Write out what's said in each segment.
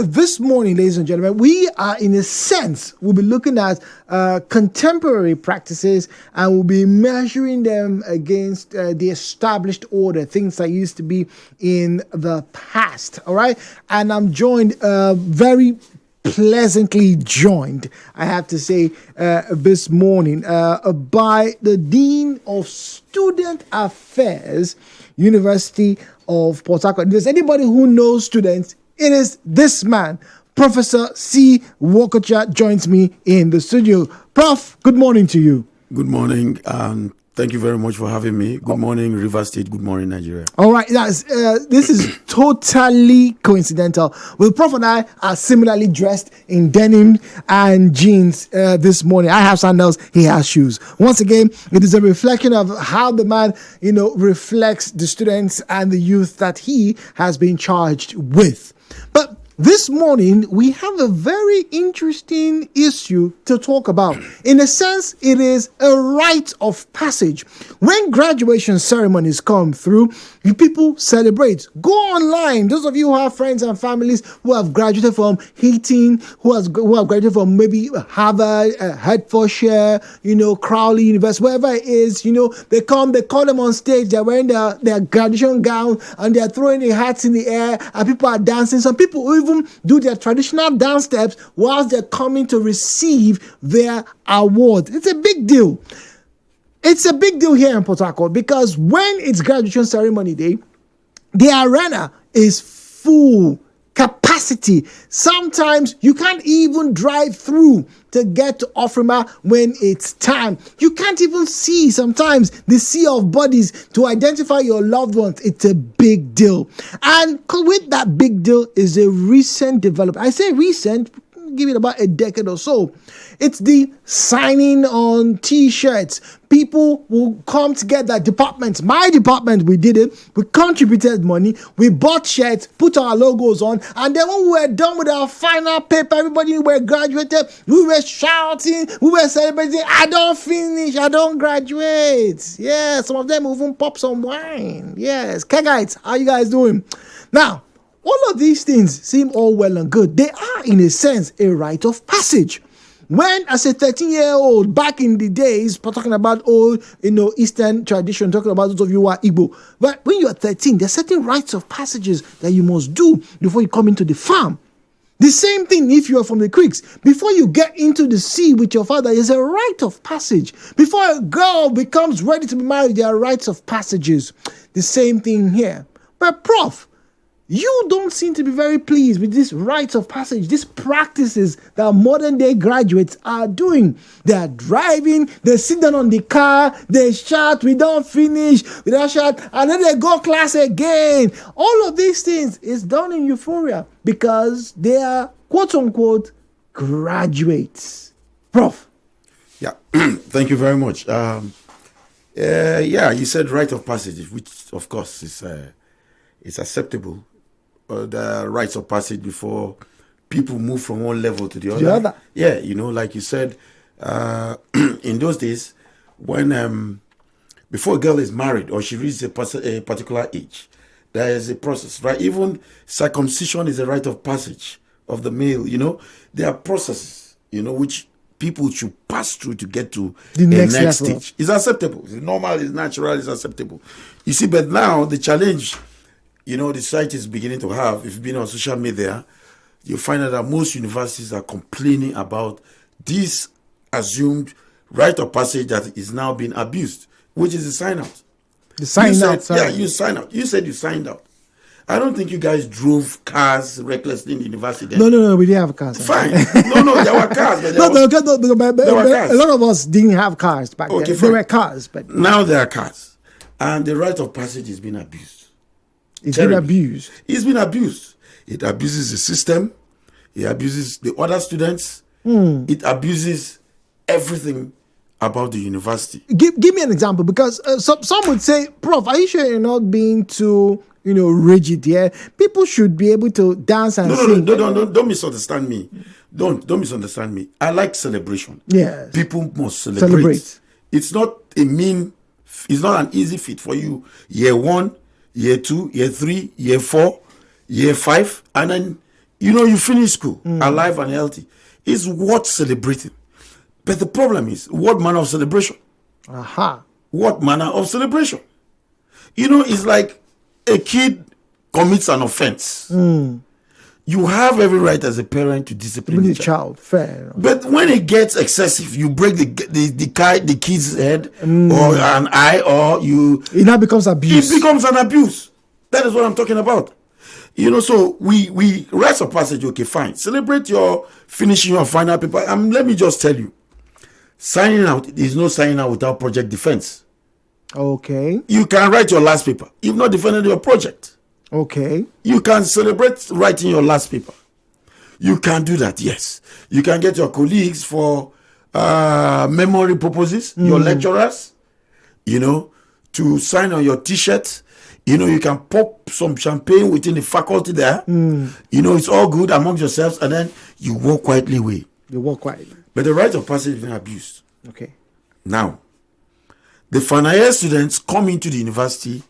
this morning, ladies and gentlemen, we are, in a sense, we'll be looking at contemporary practices, and we'll be measuring them against the established order, things that used to be in the past. All right. And I'm joined, very pleasantly joined, I have to say, this morning by the Dean of Student Affairs, University of Port Harcourt. If there's anybody who knows students, it is this man. Professor C. Wokocha joins me in the studio. Prof, good morning to you. Good morning. Thank you very much for having me. Good morning, River State. Good morning, Nigeria. All right. This is totally coincidental. Well, Prof and I are similarly dressed in denim and jeans this morning. I have sandals. He has shoes. Once again, it is a reflection of how the man, reflects the students and the youth that he has been charged with. But this morning, we have a very interesting issue to talk about. In a sense, it is a rite of passage. When graduation ceremonies come through, people celebrate. Go online. Those of you who have friends and families who have graduated from Heaton, who have graduated from maybe Harvard, Hertfordshire, Crowley University, wherever it is, they call them on stage. They're wearing their graduation gown and they're throwing their hats in the air and people are dancing. Some people even do their traditional dance steps whilst they're coming to receive their award. It's a big deal. It's a big deal here in Port Harcourt because when it's graduation ceremony day, the arena is full capacity. Sometimes you can't even drive through to get to Ofrima when it's time. You can't even see sometimes the sea of bodies to identify your loved ones. It's a big deal. And with that big deal is a recent development. I say recent, give it about a decade or so. It's the signing on t-shirts. People will come together, departments. My department, we did it. We contributed money. We bought shirts, put our logos on. And then when we were done with our final paper, everybody who were graduated, we were shouting, we were celebrating, I don't finish, I don't graduate. Yeah, some of them even pop some wine. Yes, Kegites, how you guys doing? Now, all of these things seem all well and good. They are, in a sense, a rite of passage. When, as a 13-year-old, back in the days, talking about old, Eastern tradition, talking about those of you who are Igbo, but when you are 13, there are certain rites of passages that you must do before you come into the farm. The same thing if you are from the creeks. Before you get into the sea with your father, there's a rite of passage. Before a girl becomes ready to be married, there are rites of passages. The same thing here. But Prof, you don't seem to be very pleased with this rites of passage, these practices that modern day graduates are doing. They are driving, they sit down on the car, they shout, we don't finish, we don't shout, and then they go class again. All of these things is done in euphoria because they are, quote unquote, graduates. Prof. Yeah, thank you very much. You said rite of passage, which of course is acceptable. The rites of passage before people move from one level to the other. Yeah, like you said, in those days, when before a girl is married or she reaches a particular age, there is a process, right? Even circumcision is a rite of passage of the male. There are processes, which people should pass through to get to the next stage. It's acceptable. It's normal. It's natural. It's acceptable. You see, but now the challenge, the society is beginning to have, if you've been on social media, you find out that most universities are complaining about this assumed rite of passage that is now being abused, which is the sign out. The sign out. Yeah, you sign out. You said you signed out. I don't think you guys drove cars recklessly in the university then. No, we didn't have cars. Fine. No, there were cars. But there were cars. A lot of us didn't have cars back then. There were cars. But now there are cars. And the rite of passage is being abused. It's been abused. It's been abused. It abuses the system. It abuses the other students. It abuses everything about the university. Give me an example, because some would say, Prof, are you sure you're not being too, rigid here? People should be able to dance and sing. No, don't misunderstand me. Don't misunderstand me. I like celebration. Yes. People must celebrate. It's not it's not an easy feat for you. Year 1, year 2, year 3, year 4, year 5, and then You finish school alive and healthy. It's worth celebrating. But the problem is, what manner of celebration? What manner of celebration? It's like a kid commits an offense. You have every right as a parent to discipline the child. Fair. But when it gets excessive, you break the kid's head or an eye, or it now becomes abuse. It becomes an abuse. That is what I'm talking about. So we rites of passage. Okay, fine. Celebrate your finishing your final paper. Let me just tell you, signing out is no signing out without project defense. Okay. You can write your last paper. You've not defended your project. Okay. You can celebrate writing your last paper. You can do that, yes. You can get your colleagues for memory purposes, your lecturers, to sign on your T-shirt. You can pop some champagne within the faculty there. It's all good amongst yourselves, and then you walk quietly away. You walk quietly. But the right of passage is not abused. Okay. Now, the final year students come into the university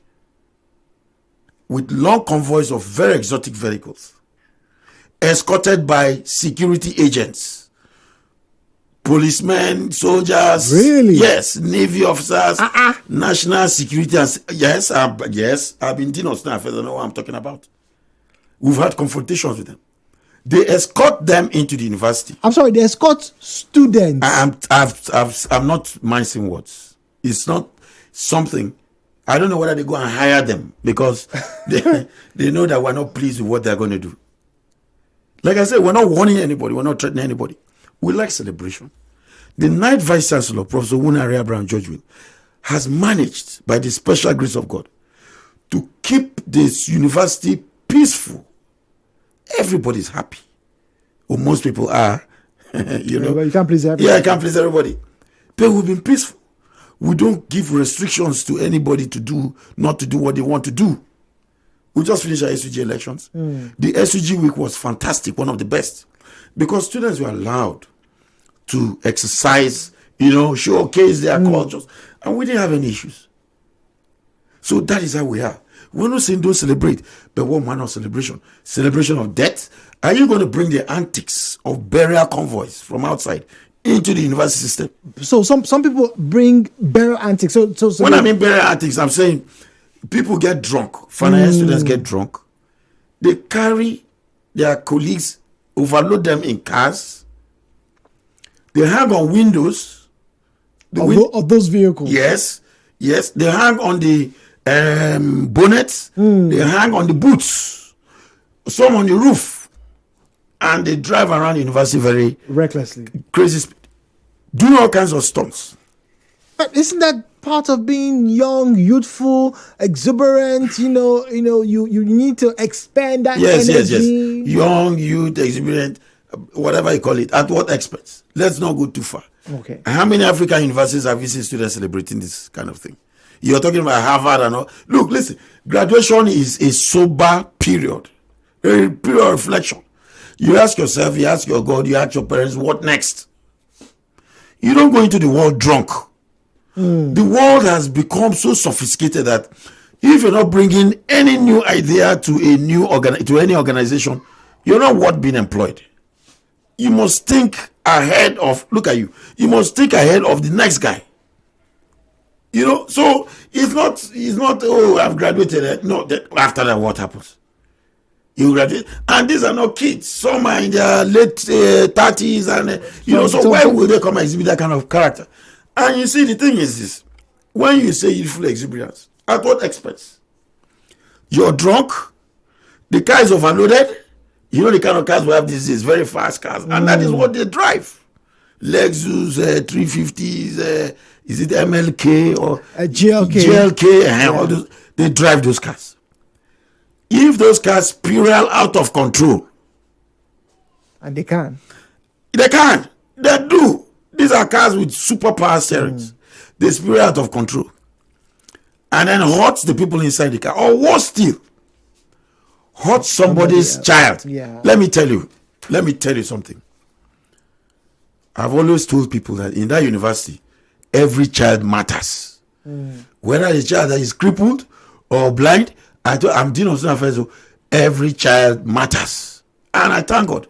with long convoys of very exotic vehicles, escorted by security agents, policemen, soldiers. Really? Yes, Navy officers, national security. Yes, I've been dean of student affairs. I know what I'm talking about. We've had confrontations with them. They escort them into the university. I'm sorry, they escort students. I'm not mincing words. It's not something. I don't know whether they go and hire them because they know that we're not pleased with what they're going to do. Like I said, we're not warning anybody. We're not threatening anybody. We like celebration. The night Vice Chancellor, Professor Wunaria Brown Georgeville, has managed, by the special grace of God, to keep this university peaceful. Everybody's happy. Or most people are. You can't please everybody. Yeah, I can't please everybody. But we've been peaceful. We don't give restrictions to anybody not to do what they want to do. We just finished our SUG elections. The SUG week was fantastic, one of the best, because students were allowed to exercise, showcase their cultures, and we didn't have any issues. So that is how we are. We're not saying don't celebrate, but what manner of celebration? Celebration of death? Are you going to bring the antics of burial convoys from outside into the university system? So some people bring burial antics. So when I mean burial antics, I'm saying people get drunk. Final year students get drunk. They carry their colleagues, overload them in cars. They hang on windows of those vehicles. Yes. They hang on the bonnets. They hang on the boots. Some on the roof. And they drive around the university very recklessly, crazy speed, doing all kinds of stunts. But isn't that part of being young, youthful, exuberant? You need to expand that energy. Yes. Young, youth, exuberant, whatever you call it. At what expense? Let's not go too far. Okay. How many African universities have you seen students celebrating this kind of thing? You're talking about Harvard and all. Look, listen. Graduation is a sober period, a period of reflection. You ask yourself, you ask your God, you ask your parents, what next? You don't go into the world drunk. The world has become so sophisticated that if you're not bringing any new idea to any organization, you're not worth being employed. You must think ahead of, look at you, you must think ahead of the next guy. So it's not, oh, I've graduated. No, after that, what happens? You graduate, and these are not kids. Some are in their late 30s, and so why would they come and exhibit that kind of character? And you see, the thing is this: when you say youthful exuberance, at what expense? You're drunk, the car is overloaded. The kind of cars we have these days, very fast cars, and that is what they drive. Lexus 350s, is it MLK or GLK? All those, they drive those cars. If those cars spiral out of control, and they can, they do. These are cars with superpower steerings. They spiral out of control, and then hurt the people inside the car, or worse still, hurt somebody's child. Yeah. Let me tell you something. I've always told people that in that university, every child matters. Whether the child that is crippled or blind, I'm dealing with student affairs. Every child matters. And I thank God.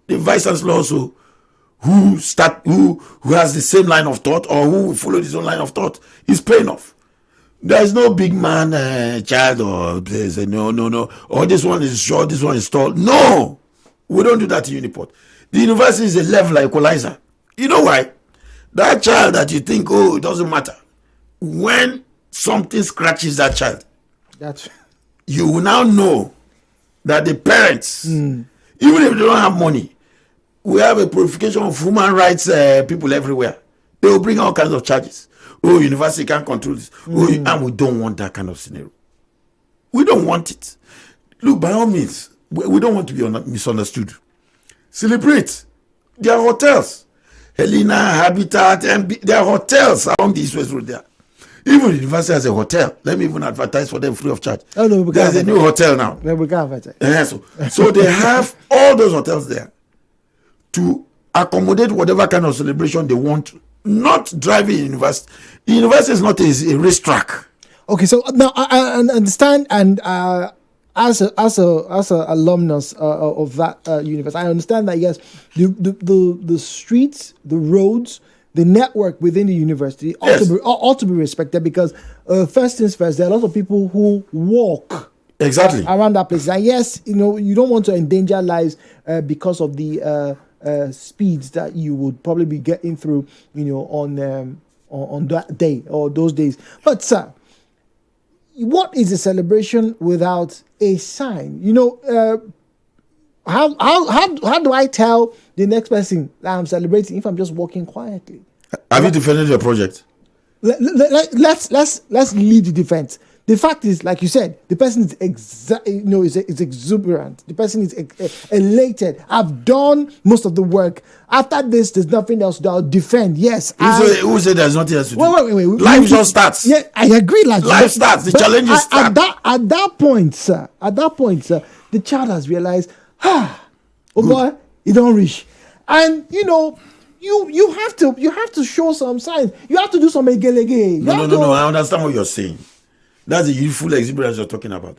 The vice chancellor also, who has the same line of thought or who followed his own line of thought, is paying off. There is no big man child or there's a no. Or this one is short, this one is tall. No, we don't do that in Uniport. The university is a leveler equalizer. You know why? That child that you think, oh, it doesn't matter. When something scratches that child, you will now know that the parents, even if they don't have money, we have a purification of human rights people everywhere. They will bring all kinds of charges. Oh, university can't control this. And we don't want that kind of scenario. We don't want it. Look, by all means, we don't want to be misunderstood. Celebrate. There are hotels. Helena, Habitat, and there are hotels along the East West Road there. Even the university has a hotel. Let me even advertise for them free of charge. Oh, no, there's a new hotel now. We can't advertise. So they have all those hotels there to accommodate whatever kind of celebration they want. Not driving university. The university is not a racetrack. Okay, so now I understand, and as a alumnus of that university, I understand that yes, the streets, the roads, the network within the university ought to be respected, because first things first, there are a lot of people who walk around that place. And yes, you don't want to endanger lives because of the speeds that you would probably be getting through, on that day or those days. But sir, what is a celebration without a sign? How do I tell the next person that I'm celebrating if I'm just walking quietly? Have you defended your project? Let's lead the defense. The fact is, like you said, the person is exuberant. The person is elated. I've done most of the work. After this, there's nothing else that I'll defend. Yes. Who said there's nothing else to do? Wait. Life just starts. Yeah, I agree. Life starts. The challenges start. At that point, sir, the child has realized, boy, you don't reach. And, you have to show some signs. You have to do some egelege. No. I understand what you're saying. That's the youthful exuberance you're talking about.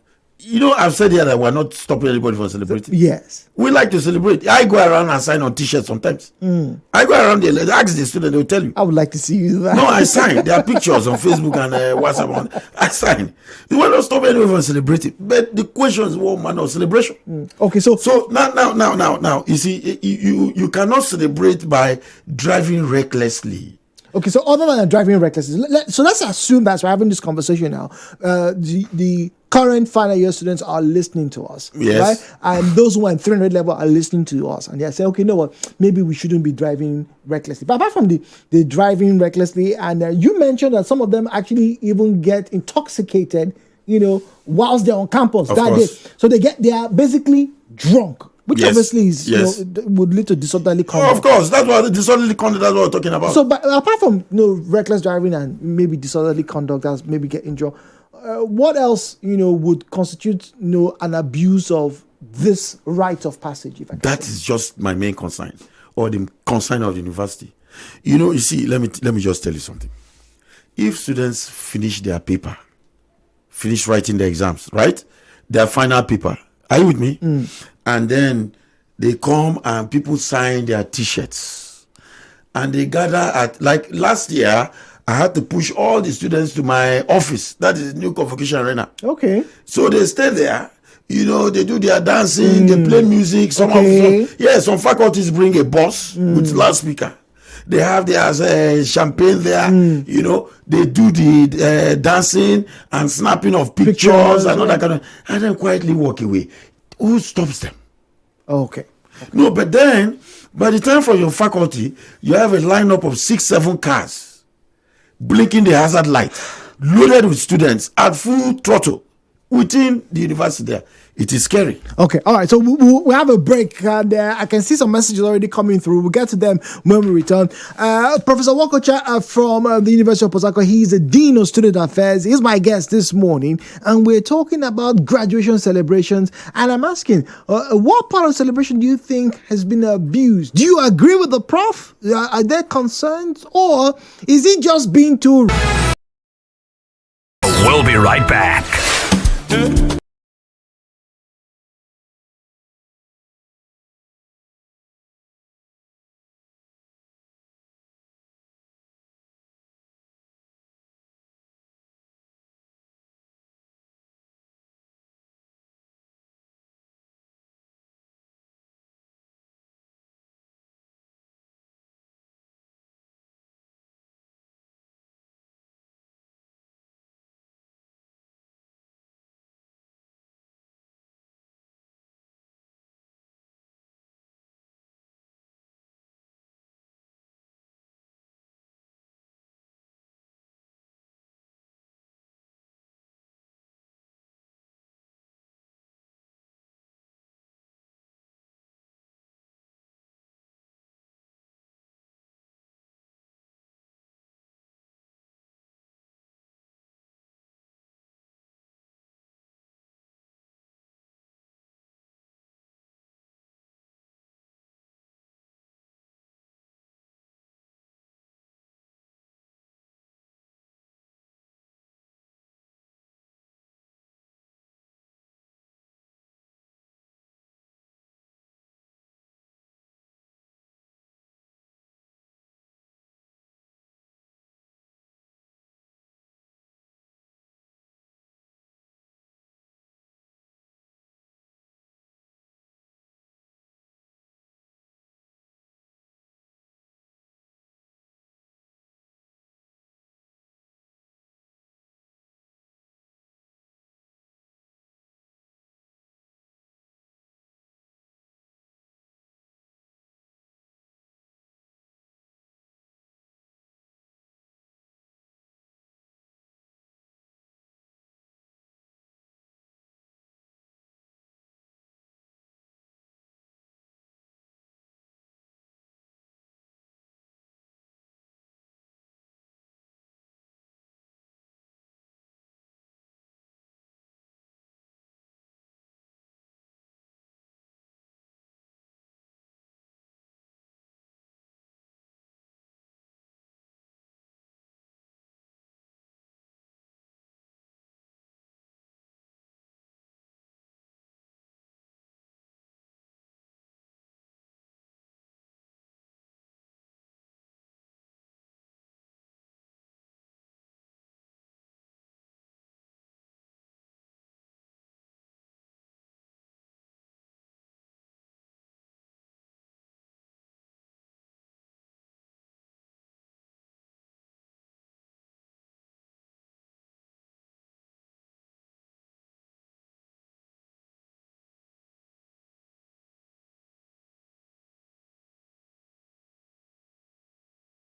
I've said here that we're not stopping anybody from celebrating. Yes. We like to celebrate. I go around and sign on t-shirts sometimes. I go around there, ask the student, they'll tell you. I would like to see you do that. No, I sign. There are pictures on Facebook and WhatsApp. I sign. We will not stop anyone from celebrating. But the question is one manner of celebration. Okay, so now, you see, you cannot celebrate by driving recklessly. Okay, so other than driving recklessly, let's assume that we're having this conversation now. The current final year students are listening to us, yes, right? And those who are in 300 level are listening to us, and they say, okay, you know what? Maybe we shouldn't be driving recklessly. But apart from the driving recklessly, and you mentioned that some of them actually even get intoxicated, whilst they're on campus that day. So they are basically drunk. Which obviously is, would lead to disorderly conduct. Of course, that's what the disorderly conduct. That's what we're talking about. So, but apart from reckless driving and maybe disorderly conduct, that's maybe get injured. What else would constitute an abuse of this rite of passage? That is just my main concern, or the concern of the university. You see, let me just tell you something. If students finish their paper, finish writing their exams, right, their final paper. Are you with me? And then they come and people sign their t-shirts. And they gather at, like last year, I had to push all the students to my office. That is the new convocation arena. Okay. So they stay there. They do their dancing, they play music. Some faculties bring a bus with loudspeaker. They have their champagne there. They do the dancing and snapping of pictures and all that kind of, and then quietly walk away. Who stops them? Okay. No, but then by the time for your faculty, you have a lineup of 6-7 cars blinking the hazard light, loaded with students at full throttle within the university there. It is scary. Okay, all right. So we have a break, and I can see some messages already coming through. We'll get to them when we return. Professor Wakocha from the University of Port Harcourt, he's the Dean of Student Affairs. He's my guest this morning, and we're talking about graduation celebrations. And I'm asking, what part of celebration do you think has been abused? Do you agree with the prof? Are there concerns, or is it just being too? We'll be right back.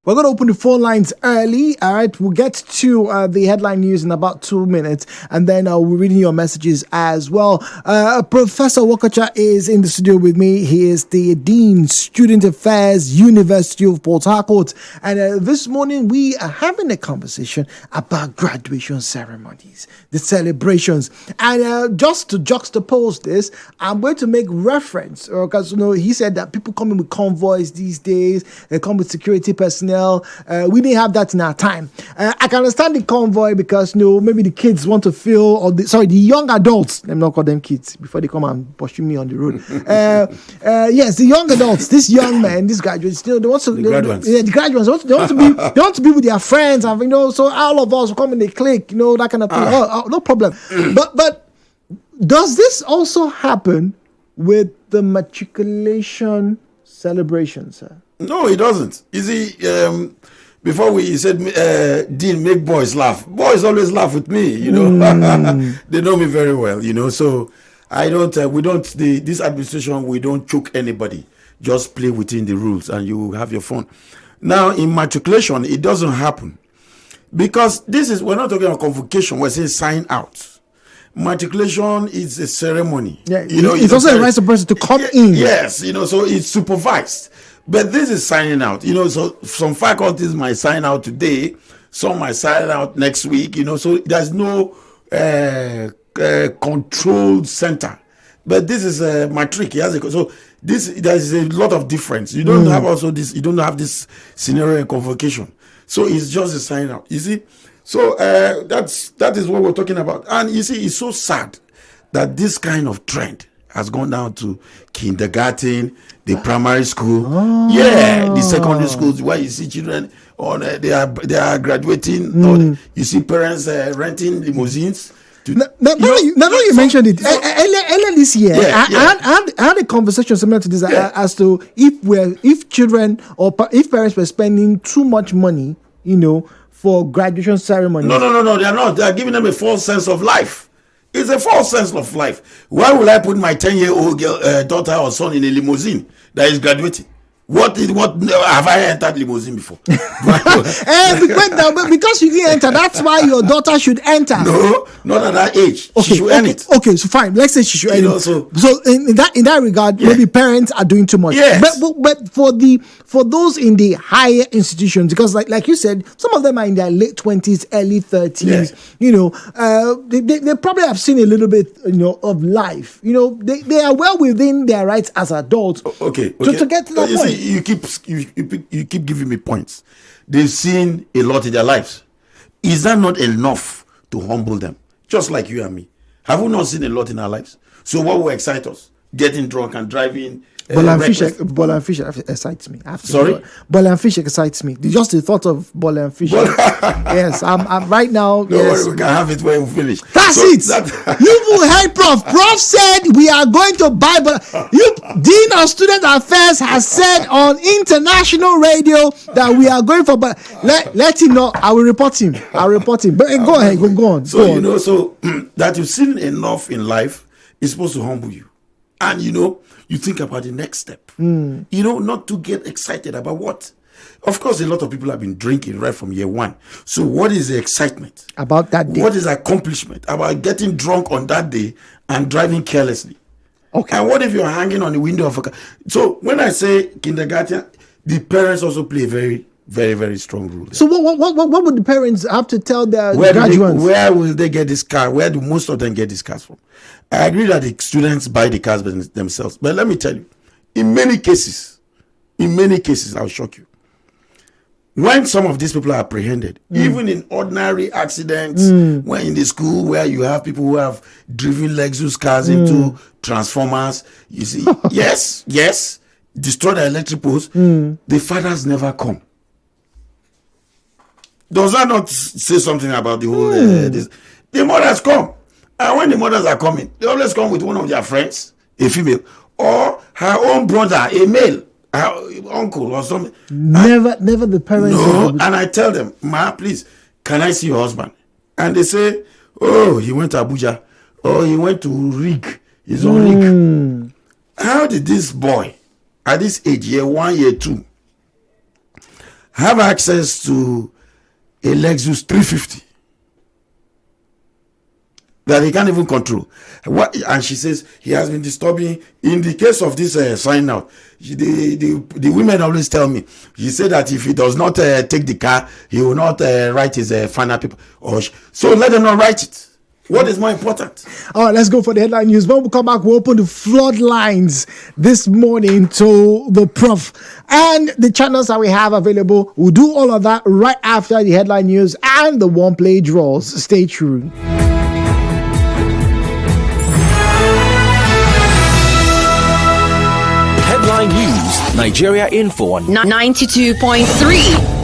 We're going to open the phone lines early. All right. We'll get to the headline news in about 2 minutes. And then we're reading your messages as well. Professor Wokocha is in the studio with me. He is the Dean, Student Affairs, University of Port Harcourt. And this morning we are having a conversation about graduation ceremonies, the celebrations. And just to juxtapose this, I'm going to make reference, because he said that people come in with convoys these days. They come with security personnel. We didn't have that in our time. I can understand the convoy because maybe the kids want to feel, or the young adults. Let me not call them kids before they come and pursue me on the road. Yes, the young adults, these young men, these graduates, they want to. The graduates. Yeah, the graduates. They want to be with their friends, and so all of us will come in a clique, that kind of thing. No problem. But does this also happen with the matriculation celebration, sir? No, it doesn't. You see, before we said, Dean, make boys laugh. Boys always laugh with me, They know me very well, So this administration, we don't choke anybody. Just play within the rules and you have your fun. Now, in matriculation, it doesn't happen. Because we're not talking about convocation, we're saying sign out. Matriculation is a ceremony. Yeah, it's also a right of person to come in. Yes, so it's supervised. But this is signing out. So some faculties might sign out today, some might sign out next week, so there's no controlled center. But this is a matric. So there's a lot of difference. You don't have also this, you don't have this scenario in convocation. So it's just a sign out. You see? So that is what we're talking about. And you see, it's so sad that this kind of trend has gone down to kindergarten, the primary school, the secondary schools, where you see children they are graduating. Or you see parents renting limousines. Now you mentioned it. Earlier this year, I had a conversation similar to this as to if children or if parents were spending too much money, for graduation ceremony. No, they are not. They are giving them a false sense of life. It's a false sense of life. Why would I put my 10-year-old daughter or son in a limousine that is graduating? What have I entered limousine before? Because you didn't enter, that's why your daughter should enter. No, not at that age. She should earn it. Okay, so fine. Let's say she should earn it. So in that regard, maybe parents are doing too much. Yes. But for those in the higher institutions, because like you said, some of them are in their late 20s, early 30s. They probably have seen a little bit, of life. They are well within their rights as adults. Okay. To get to that point. You keep giving me points. They've seen a lot in their lives. Is that not enough to humble them? Just like you and me. Have we not seen a lot in our lives? So what will excite us? Getting drunk and driving. Ball and fish excites me. Sorry? Ball and fish excites me. Just the thought of ball and fish. Yes, I'm right now. No worry, we can have it when we finish. That's it. You will help Prof. Prof said we are going to buy. Dean of Student Affairs has said on international radio that we are going for. But let him know. I will report him. But go ahead. Go on. So so that you've seen enough in life is supposed to humble you, and you think about the next step. Not to get excited about what. Of course, a lot of people have been drinking right from year one. So what is the excitement? About that day. What is the accomplishment? About getting drunk on that day and driving carelessly. Okay. And what if you're hanging on the window of a car? So when I say kindergarten, the parents also play a very, very, very strong role there. So what would the parents have to tell their graduates? Where will they get this car? Where do most of them get these cars from? I agree that the students buy the cars themselves. But let me tell you, in many cases, I'll shock you. When some of these people are apprehended, even in ordinary accidents, when in the school where you have people who have driven Lexus cars into transformers, you see, yes, destroy the electric poles, the fathers never come. Does that not say something about the whole this? The mothers come. And when the mothers are coming, they always come with one of their friends, a female, or her own brother, a male, her uncle or something. Never the parents. No, and I tell them, Ma, please, can I see your husband? And they say, oh, he went to Abuja, or he went to rig, his own rig. How did this boy, at this age, year 1, year 2, have access to a Lexus 350 that he can't even control. And she says he has been disturbing. In the case of this sign out, the women always tell me, he said that if he does not take the car, he will not write his final paper. So let them not write it. What is more important? All right, let's go for the headline news. When we come back, we'll open the floodlines this morning to the prof and the channels that we have available. We'll do all of that right after the headline news and the one play draws. Stay tuned. Headline news, Nigeria Info on 92.3.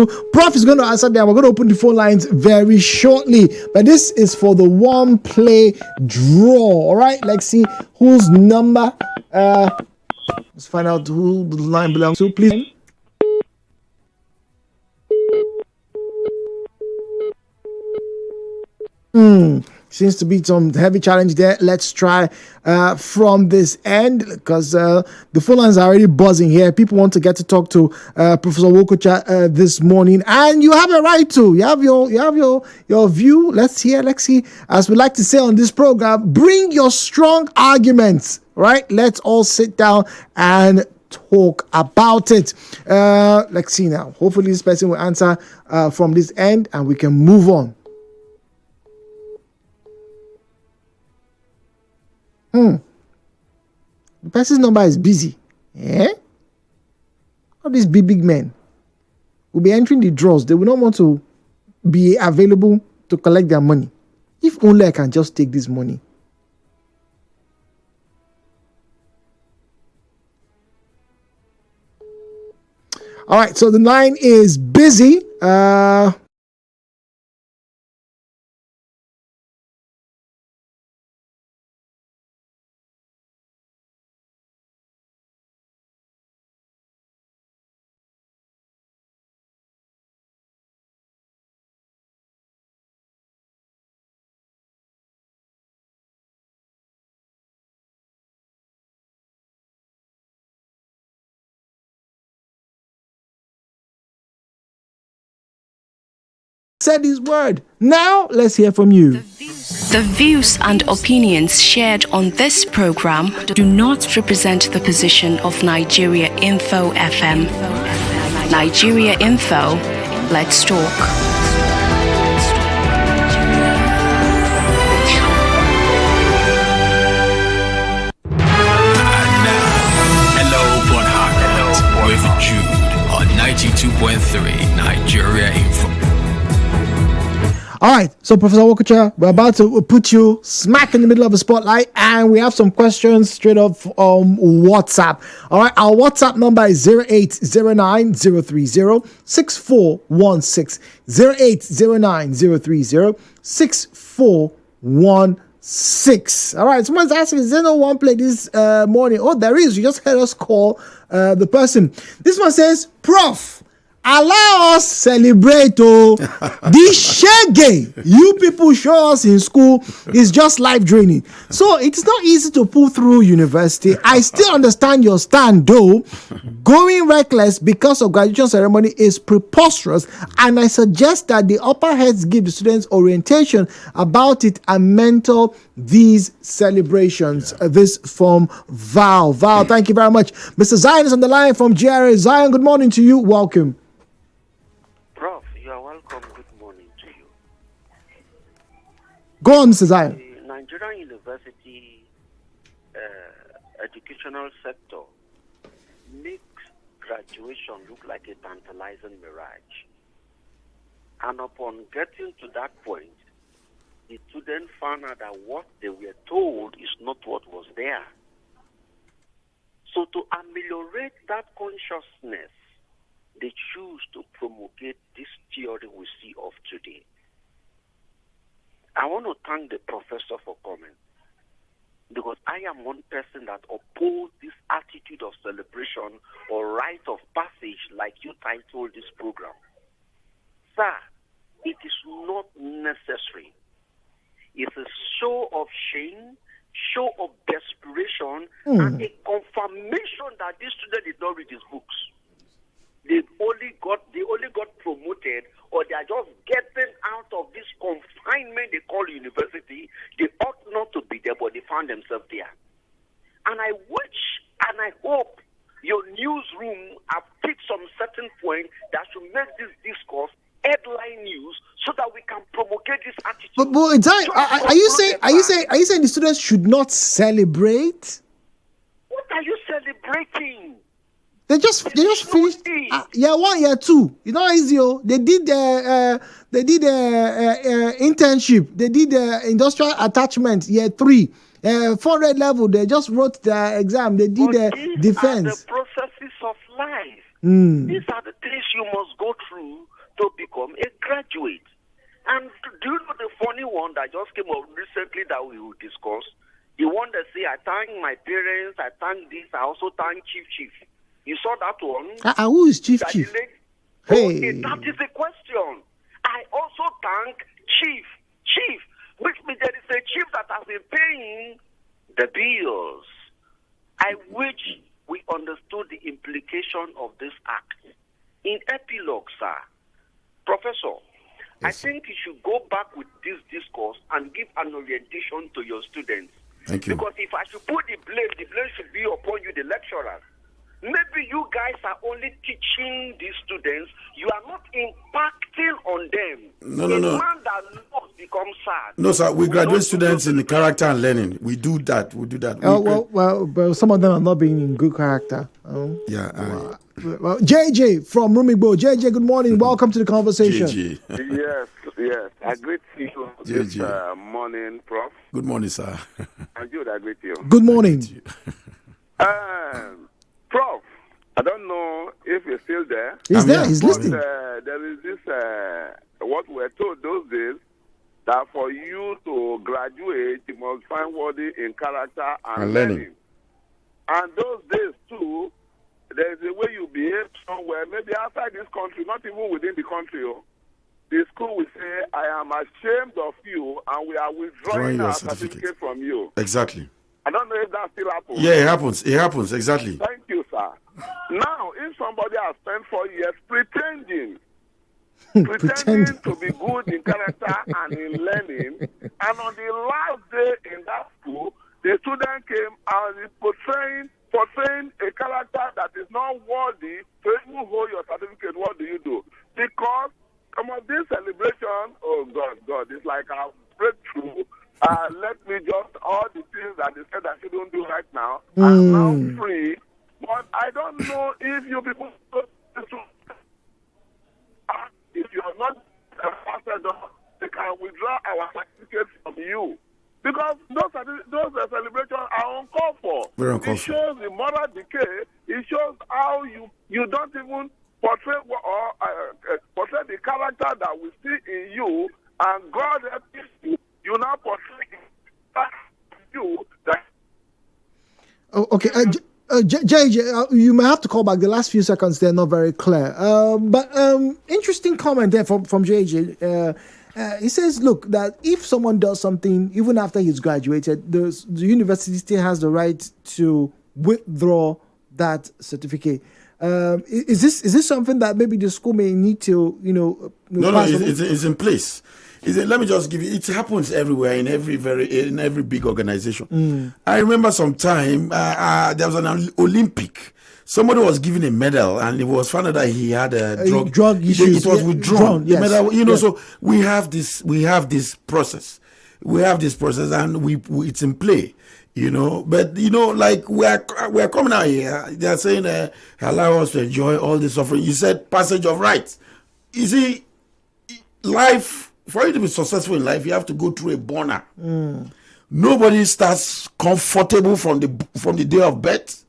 through. Prof is going to answer them. We're going to open the phone lines very shortly. But this is for the one play draw. All right, let's see whose number. Let's find out who the line belongs to, please. Seems to be some heavy challenge there. Let's try from this end, because the phone lines are already buzzing here. People want to get to talk to Professor Wokocha this morning, and you have a right to. You have your view. Let's see. As we like to say on this program, bring your strong arguments. Right? Let's all sit down and talk about it. Let's see now. Hopefully, this person will answer from this end, and we can move on. The person's number is busy. All these big men will be entering the draws. They will not want to be available to collect their money. If only I can just take this money. All right, so the line is busy. Said his word. Now, let's hear from you. The views and opinions shared on this program do not represent the position of Nigeria Info FM. Nigeria Info, let's talk. With Jude on 92.3 Nigeria Info. All right, so Professor Wokocha, we're about to put you smack in the middle of the spotlight, and we have some questions straight up on WhatsApp. All right, our WhatsApp number is 0809-030-6416. 0809-030-6416. All right, someone's asking, is there no one play this morning? Oh, there is. You just heard us call the person. This one says, Prof, allow us celebrate. This shege you people show us in school is just life draining. So it's not easy to pull through university. I still understand your stand though. Going reckless because of graduation ceremony is preposterous, and I suggest that the upper heads give the students orientation about it and mentor these celebrations. This from Val, thank you very much. Mr. Zion is on the line from GRA. Zion, good morning to you. Welcome. Prof, you are welcome. Good morning to you. Go on, Mr. Zion. The Nigerian University educational sector makes graduation look like a tantalizing mirage. And upon getting to that point, the students found out that what they were told is not what was there. So to ameliorate that consciousness, they choose to promulgate this theory we see of today. I want to thank the professor for coming, because I am one person that opposed this attitude of celebration or rite of passage like you titled this program. Sir, it is not necessary. It's a show of shame, show of desperation, and a confirmation that this student did not read his books. They only got promoted, or they are just getting out of this confinement they call university. They ought not to be there, but they found themselves there. And I wish and I hope your newsroom have picked some certain point that should make this discourse headline news, so that we can promulgate this attitude. But are you saying the students should not celebrate? What are you celebrating? They just finished year 1, year 2. It's not easy. They did internship. They did industrial attachment year 3. 400 level. They just wrote the exam. They did defense. These are the processes of life. These are the things you must go through to become a graduate. And do you know the funny one that just came up recently that we will discuss? The one that say, I thank my parents, I thank this, I also thank Chief. You saw that one? Who is Chief? Hey. Okay, that is the question. I also thank Chief, which means there is a chief that has been paying the bills. I wish we understood the implication of this act. In epilogue, sir, Professor, yes, I think you should go back with this discourse and give an orientation to your students. Thank you. Because if I should put the blame should be upon you, the lecturers. Maybe you guys are only teaching these students. You are not impacting on them. No. Man that knows becomes sad. No, sir. We graduate students in the character and learning. We do that. Well, some of them are not being in good character. Yeah. Well, JJ from Omamegbe. JJ, good morning. Welcome to the conversation. JJ. Yes. I greet you this morning, Prof. Good morning, sir. And Jude, I greet you. Good morning. Prof, I don't know if you're still there. He's there. He's listening. There is this, what we're told those days, that for you to graduate, you must find worthy in character and learning. And those days, too, there is a way you behave somewhere, maybe outside this country, not even within the country. The school will say, I am ashamed of you, and we are withdrawing our certificate from you. Exactly. I don't know if that still happens. Yeah, it happens. It happens, exactly. Thank you, sir. Now, if somebody has spent 4 years pretending to be good in character and in learning, and on the last day in that school, the student came and is portraying a character that is not worthy to even hold your certificate, what do you do? Because some of this celebration, oh God, it's like a breakthrough. Let me just, all the things that they said I shouldn't do right now, I'm now free. But I don't know if you people, if you are not ambassador, they can withdraw our certificate from you. Because those celebrations are uncalled for. It shows the moral decay. It shows how you don't even portray the character that we see in you, and God help you. You now portray you that. Oh, okay. JJ, you may have to call back. The last few seconds, they're not very clear. But interesting comment there from JJ. He says, look, that if someone does something, even after he's graduated, the university still has the right to withdraw that certificate. Is this something that maybe the school may need to, No, it's in place. Let me just give you. It happens everywhere in every big organization. I remember some time there was an Olympic. Somebody was given a medal, and it was found out that he had a drug issues. It was withdrawn. Yes. The medal, so we have this process. And it's in play. But like we're coming out here. They're saying allow us to enjoy all the suffering. You said passage of rights. You see, life. For you to be successful in life, you have to go through a burner. Nobody starts comfortable from the day of birth,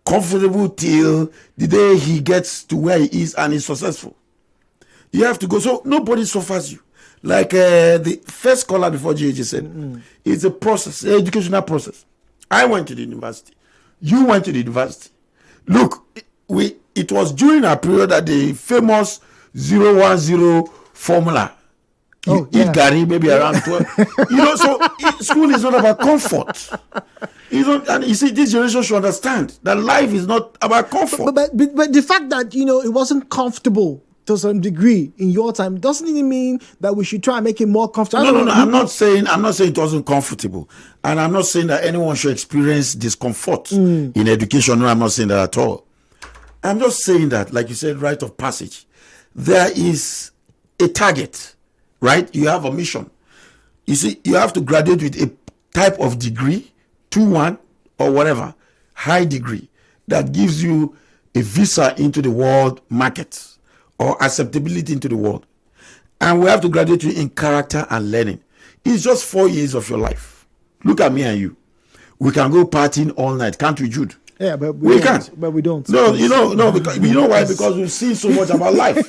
comfortable till the day he gets to where he is and is successful. You have to go. So nobody suffers you. Like the first caller before JJ said, it's a process, an educational process. I went to the university. You went to the university. Look, it was during our period that the famous 010 formula. Eat Gary maybe around 12. So school is not about comfort. And you see, this generation should understand that life is not about comfort. But the fact that it wasn't comfortable to some degree in your time doesn't even mean that we should try and make it more comfortable. No. I'm not saying it wasn't comfortable, and I'm not saying that anyone should experience discomfort in education. No, I'm not saying that at all. I'm just saying that, like you said, rite of passage. There is a target. Right? You have a mission. You see, you have to graduate with a type of degree, 2-1 or whatever, high degree, that gives you a visa into the world market or acceptability into the world. And we have to graduate you in character and learning. It's just 4 years of your life. Look at me and you. We can go partying all night, can't we, Jude? Yeah, but we can't. But we don't. No, because you know why? Because we've seen so much about life.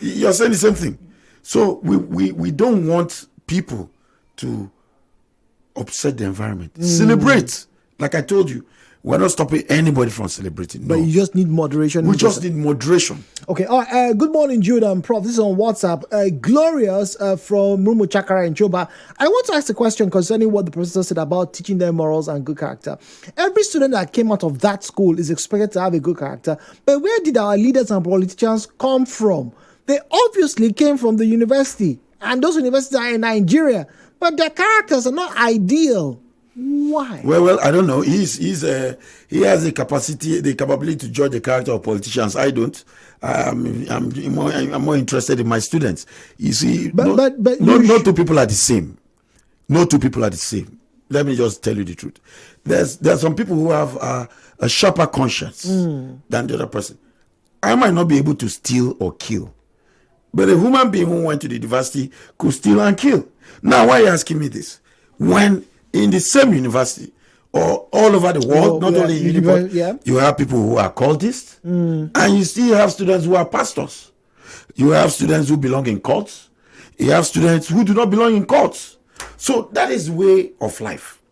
You're saying the same thing. So we don't want people to upset the environment. Celebrate. Like I told you, we're not stopping anybody from celebrating. But you just need moderation. We just need moderation. Okay. All right. Good morning, Jude and Prof. This is on WhatsApp. Glorious from Mumu Chakara in Choba. I want to ask a question concerning what the professor said about teaching them morals and good character. Every student that came out of that school is expected to have a good character. But where did our leaders and politicians come from? They obviously came from the university. And those universities are in Nigeria. But their characters are not ideal. Why? Well, I don't know. He has the capability to judge the character of politicians. I don't. I'm more interested in my students. You see, not two people are the same. No two people are the same. Let me just tell you the truth. There's some people who have a sharper conscience than the other person. I might not be able to steal or kill, but a human being who went to the university could steal and kill. Now, why are you asking me this? When in the same university or all over the world, not only in Union, you have people who are cultists, and you still have students who are pastors. You have students who belong in cults. You have students who do not belong in cults. So that is the way of life.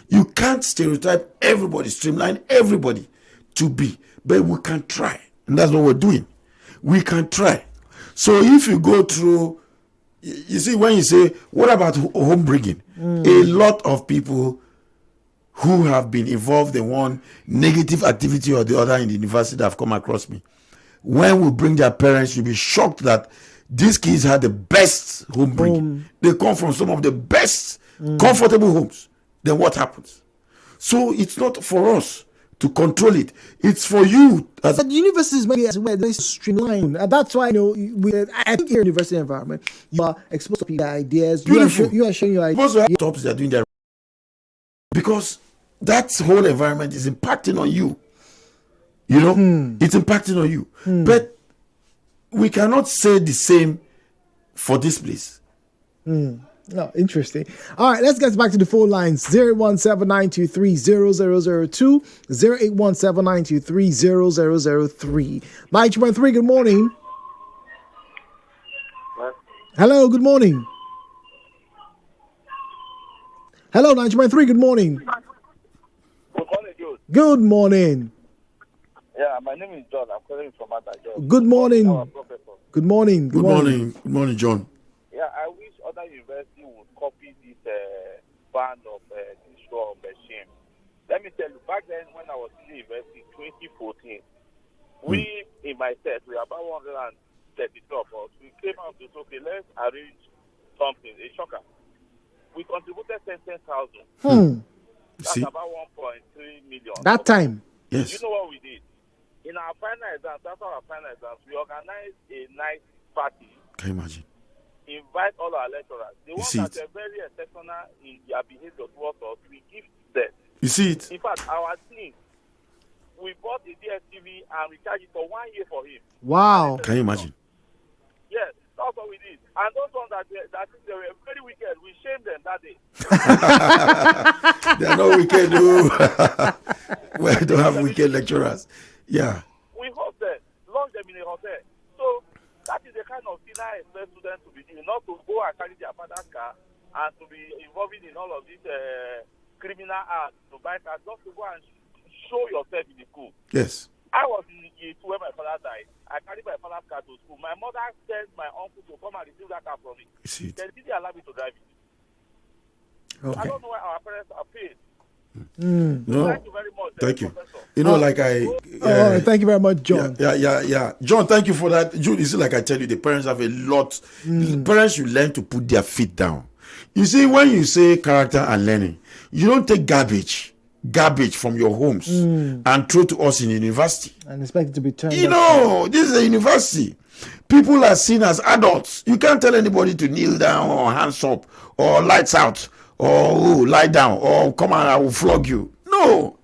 You can't stereotype everybody, streamline everybody to be, but we can try, and that's what we're doing. We can try. So if you go through, you see, when you say, what about home bringing? A lot of people who have been involved in one negative activity or the other in the university that have come across me. When we bring their parents, you'll be shocked that these kids had the best home bringing. They come from some of the best comfortable homes. Then what happens? So it's not for us to control it. It's for you. But the universities maybe as well, they streamline. And that's why, I think in your university environment, you are exposed to people's ideas. Beautiful. You are showing your ideas. Most of the they are doing their, because that whole environment is impacting on you. It's impacting on you. But we cannot say the same for this place. No, interesting. All right, let's get back to the phone lines. 017-923-0002, 0817923-0003. Mike 2.3, good morning. What? Hello, good morning. Hello, 923, good morning. Good morning, Jude. Good morning. Yeah, my name is John. I'm calling from Adagio. Good morning. Good morning. Good morning. Good morning, John. Yeah, I wish other universities would copy this ban of the show of machine. Let me tell you, back then when I was in the university, 2014, we in my set, we are about 132 of us. We came out to say, okay, let's arrange something, a shocker. We contributed 10,000. That's about 1.3 million. That time. Yes. You know what we did? In our final exams, after our final exams, we organized a nice party. Can you imagine? Invite all our lecturers. The ones that are very exceptional in their behavior towards us, we give them. You see it? In fact, our team, we bought a DSTV and we charged it for 1 year for him. Wow. Can you imagine? Yes, that's what we did. And those ones that they were very wicked, we shamed them that day. They are not wicked, no. We don't have wicked lecturers. Yeah. We hosted, launched them in a hotel. So that is the kind of thing I expect students to be doing, not to go and carry their father's car and to be involved in all of these criminal acts, to buy cars, just to go and show yourself in the school. Yes. I was in year 2 when my father died. I carried my father's car to school. My mother sent my uncle to come and receive that car from me. They didn't allow me to drive it. Okay. I don't know why our parents are paid. No. Thank you very much. Thank you. Thank you very much, John. Yeah. John, thank you for that. Jude, you see, like I tell you, the parents have a lot. The parents should learn to put their feet down. You see, when you say character and learning, you don't take garbage from your homes and throw to us in university. And expect it to be turned. This is a university. People are seen as adults. You can't tell anybody to kneel down or hands up or lights out or lie down or come on, I will flog you. No.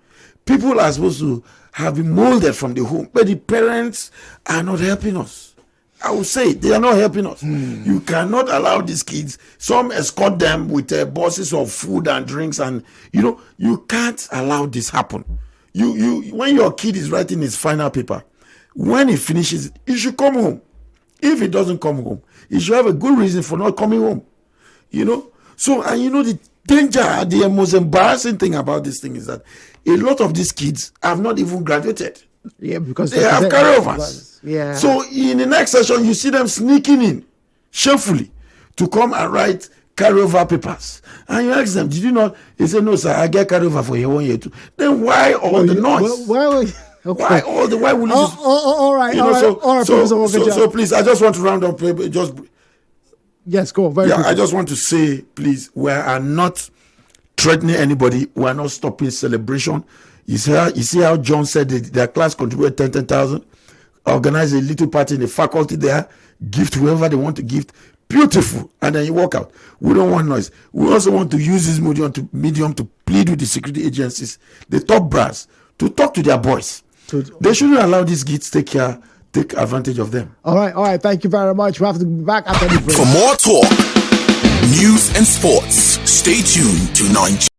People are supposed to have been molded from the home, but the parents are not helping us. I will say they are not helping us. You cannot allow these kids. Some escort them with buses of food and drinks, and you can't allow this happen. You when your kid is writing his final paper, when he finishes, he should come home If he doesn't come home, he should have a good reason for not coming home. You know? So, and you know, the danger, the most embarrassing thing about this thing is that a lot of these kids have not even graduated. Yeah, because they have carryovers. Yeah. So in the next session, you see them sneaking in shamefully to come and write carryover papers. And you ask them, did you not? They say, no, sir, I get carryover for year 1, year 2. Then why all the noise? Why will you? Okay. Why will you just... all right, you know, all right, so please, I just want to round up. Just yes, go very quickly. I just want to say, please, we are not threatening anybody. We are not stopping celebration. You see how John said their class contributed 10,000. Organize a little party in the faculty there. Gift whoever they want to gift. Beautiful. And then you walk out. We don't want noise. We also want to use this medium to plead with the security agencies, the top brass, to talk to their boys. They shouldn't allow these kids take advantage of them. All right. Thank you very much. We have to be back after the break. For more talk, news and sports, stay tuned to Nigeria.